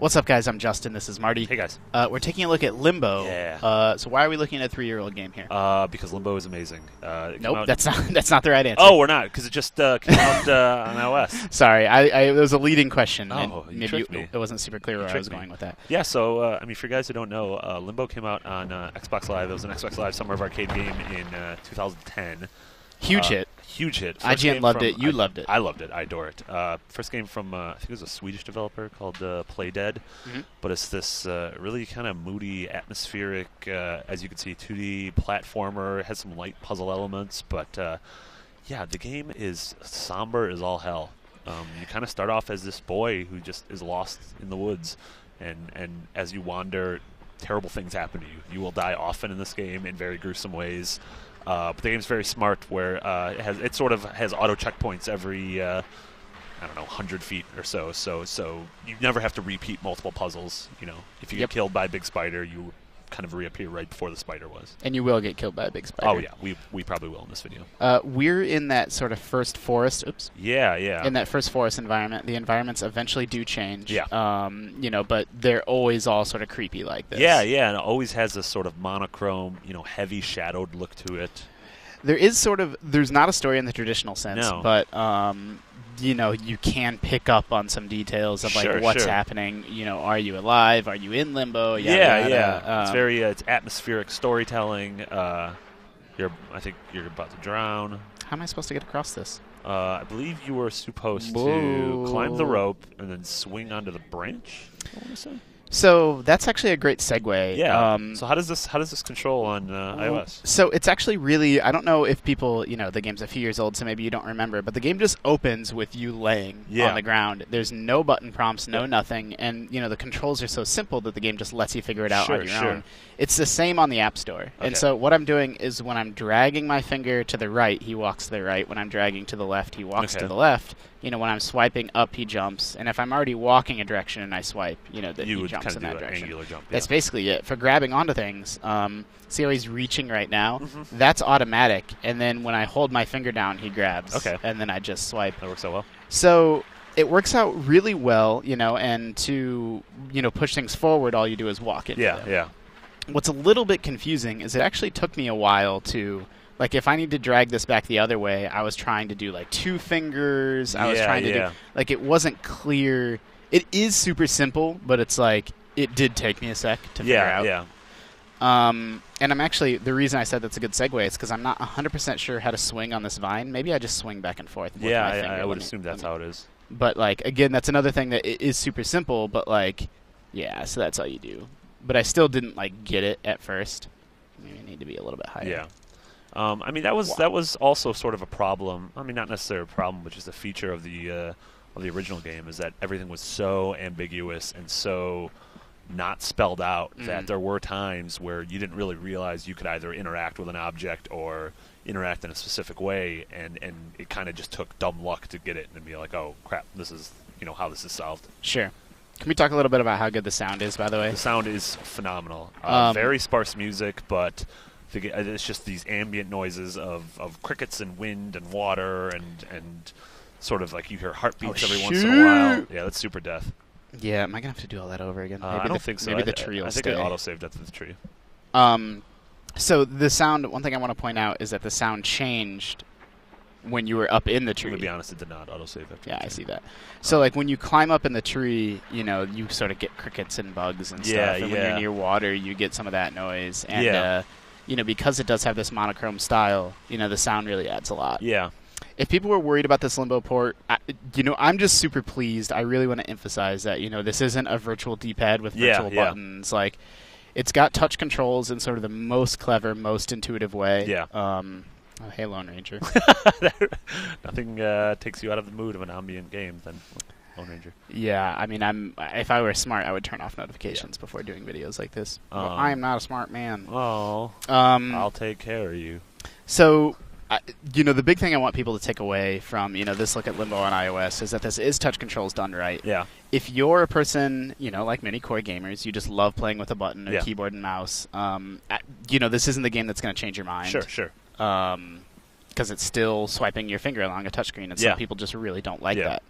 What's up, guys? I'm Justin. This is Marty. Hey, guys. We're taking a look at Limbo. Yeah. So why are we looking at a 3-year-old game here? Because Limbo is amazing. Nope, that's not the right answer. Oh, we're not, because it just came out on iOS. Sorry, it was a leading question. Oh, and you tricked me. It wasn't super clear where I was going with that. Yeah, so, I mean, for you guys who don't know, Limbo came out on Xbox Live. It was an Xbox Live Summer of Arcade game in 2010. Huge hit. Huge hit. IGN loved it. You loved it. I loved it. I adore it. First game from, I think it was a Swedish developer called Play Dead. But it's this really kind of moody, atmospheric, as you can see, 2D platformer. It has some light puzzle elements. But, yeah, the game is somber as all hell. You kind of start off as this boy who just is lost in the woods. And as you wander, terrible things happen to you. You will die often in this game in very gruesome ways. But the game's very smart, where it sort of has auto checkpoints every, I don't know, 100 feet or so. So you never have to repeat multiple puzzles. You know, if you get killed by a big spider, you kind of reappear right before the spider was. And you will get killed by a big spider. Oh yeah, we probably will in this video. We're in that sort of first forest. Oops. Yeah, yeah. In that first forest environment, the environments eventually do change. Yeah. You know, but they're always all sort of creepy like this. Yeah, yeah, and it always has this sort of monochrome, you know, heavy shadowed look to it. There is sort of, there's not a story in the traditional sense, No. but you know, you can pick up on some details of like what's happening. You know, are you alive? Are you in limbo? Yada, yada. It's very it's atmospheric storytelling. I think you're about to drown. How am I supposed to get across this? I believe you were supposed to climb the rope and then swing onto the branch. I want to say. So that's actually a great segue. Yeah. So how does this control on iOS? So it's actually really, I don't know if people, you know, the game's a few years old, so maybe you don't remember, but the game just opens with you laying on the ground. There's no button prompts, no nothing, and you know the controls are so simple that the game just lets you figure it out on your own. It's the same on the App Store. And so what I'm doing is when I'm dragging my finger to the right, he walks to the right. When I'm dragging to the left, he walks to the left. You know, when I'm swiping up, he jumps. And if I'm already walking a direction and I swipe, you know, then he jumps in that direction. Angular jump, That's basically it. For grabbing onto things, see how he's reaching right now? That's automatic. And then when I hold my finger down, he grabs. And then I just swipe. That works so well. So it works out really well, you know, and to, you know, push things forward, all you do is walk into them. Yeah. What's a little bit confusing is it actually took me a while to, like, if I need to drag this back the other way, I was trying to do, like, 2 fingers. I was trying to do, like, it wasn't clear. It is super simple, but it's like, it did take me a sec to figure out. Yeah. And I'm actually, the reason I said that's a good segue is because I'm not 100% sure how to swing on this vine. Maybe I just swing back and forth. Yeah, I would assume that's how it is. But, like, again, that's another thing that it is super simple, but, like, yeah, so that's all you do. But I still didn't, like, get it at first. Maybe I need to be a little bit higher. Yeah. I mean, that was also sort of a problem. I mean, not necessarily a problem, but just a feature of the original game is that everything was so ambiguous and so not spelled out that there were times where you didn't really realize you could either interact with an object or interact in a specific way, and it kind of just took dumb luck to get it and be like, oh crap, this is, you know, how this is solved. Sure. Can we talk a little bit about how good the sound is, by the way? The sound is phenomenal. Very sparse music, but it's just these ambient noises of crickets and wind and water and sort of like you hear heartbeats every once in a while. Yeah, that's super death. Yeah, am I going to have to do all that over again? Maybe I don't think so. Maybe the tree will stay. I think it auto-saved after the tree. So the sound, one thing I want to point out is that the sound changed when you were up in the tree. To be honest, it did not auto-save after the tree. I see that. So like when you climb up in the tree, you know, you sort of get crickets and bugs and stuff. And when you're near water, you get some of that noise. And, you know, because it does have this monochrome style, you know, the sound really adds a lot. Yeah. If people were worried about this Limbo port, you know, I'm just super pleased. I really want to emphasize that, you know, this isn't a virtual D-pad with virtual buttons. Like, it's got touch controls in sort of the most clever, most intuitive way. Yeah. Oh, hey, Lone Ranger. Nothing takes you out of the mood of an ambient game than Lone Ranger. Yeah, I mean, if I were smart, I would turn off notifications before doing videos like this. Well, I am not a smart man. Oh. I'll take care of you. So, you know, the big thing I want people to take away from, you know, this look at Limbo on iOS is that this is touch controls done right. Yeah. If you're a person, you know, like many core gamers, you just love playing with a button or keyboard and mouse, you know, this isn't the game that's going to change your mind. Sure. Because it's still swiping your finger along a touchscreen, and some people just really don't like that.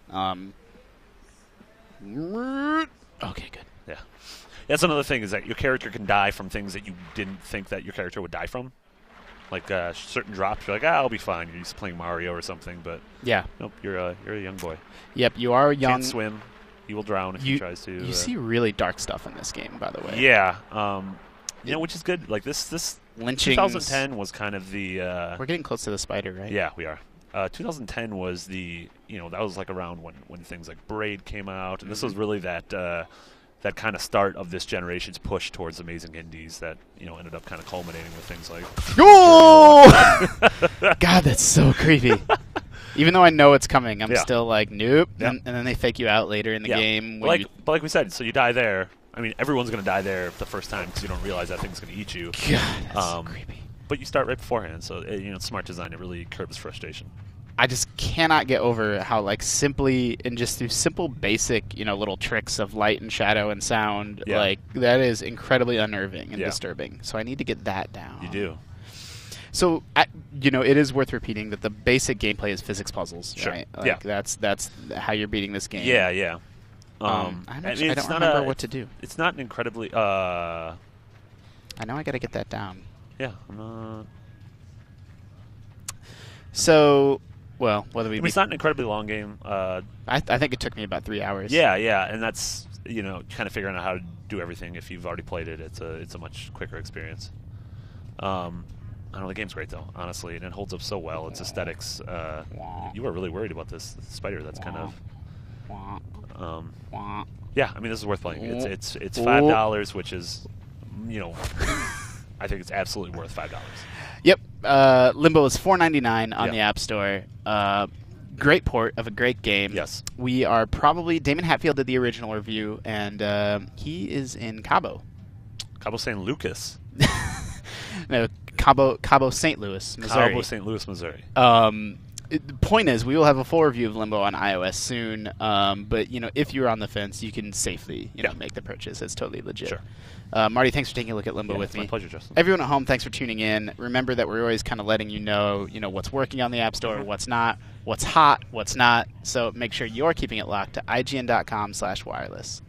Okay, good. Yeah. That's another thing is that your character can die from things that you didn't think that your character would die from. Like certain drops, you're like, I'll be fine. You're used to playing Mario or something, but yeah, nope, you're a young boy. Yep, you are young. Can't swim. He will drown if he tries to. You see really dark stuff in this game, by the way. Yeah, which is good. Like this lynchings. 2010 was kind of the. We're getting close to the spider, right? Yeah, we are. 2010 was the that was like around when things like Braid came out, and this was really that kind of start of this generation's push towards amazing indies that ended up kind of culminating with things like. Oh! God, that's so creepy. Even though I know it's coming, I'm still like, nope. Yeah. And then they fake you out later in the game. But like we said, so you die there. I mean, everyone's going to die there the first time because you don't realize that thing's going to eat you. God, that's so creepy. But you start right beforehand, so smart design. It really curbs frustration. I just cannot get over how, like, simply and just through simple, basic, little tricks of light and shadow and sound, like, that is incredibly unnerving and disturbing. So I need to get that down. You do. So, it is worth repeating that the basic gameplay is physics puzzles, sure. right? Like, that's how you're beating this game. Yeah, yeah. I don't remember what to do. It's not an incredibly. I know I got to get that down. Yeah. So, well, whether we. It's not an incredibly long game. I think it took me about 3 hours. Yeah, yeah, and that's kind of figuring out how to do everything. If you've already played it, it's a much quicker experience. I don't know. The game's great though, honestly, and it holds up so well. Its aesthetics. You were really worried about this spider. That's kind of. Yeah, I mean, this is worth playing. It's $5, which is, I think it's absolutely worth $5. Yep, Limbo is $4.99 on the App Store. Great port of a great game. Yes, we are probably Damon Hatfield did the original review, and he is in Cabo. Cabo San Lucas. No, Cabo St. Louis, Missouri. Cabo St. Louis, Missouri. The point is, we will have a full review of Limbo on iOS soon. But if you're on the fence, you can safely make the purchase. It's totally legit. Sure. Marty, thanks for taking a look at Limbo with me. My pleasure, Justin. Everyone at home, thanks for tuning in. Remember that we're always kind of letting you know what's working on the App Store, what's not, what's hot, what's not. So make sure you're keeping it locked to IGN.com/wireless.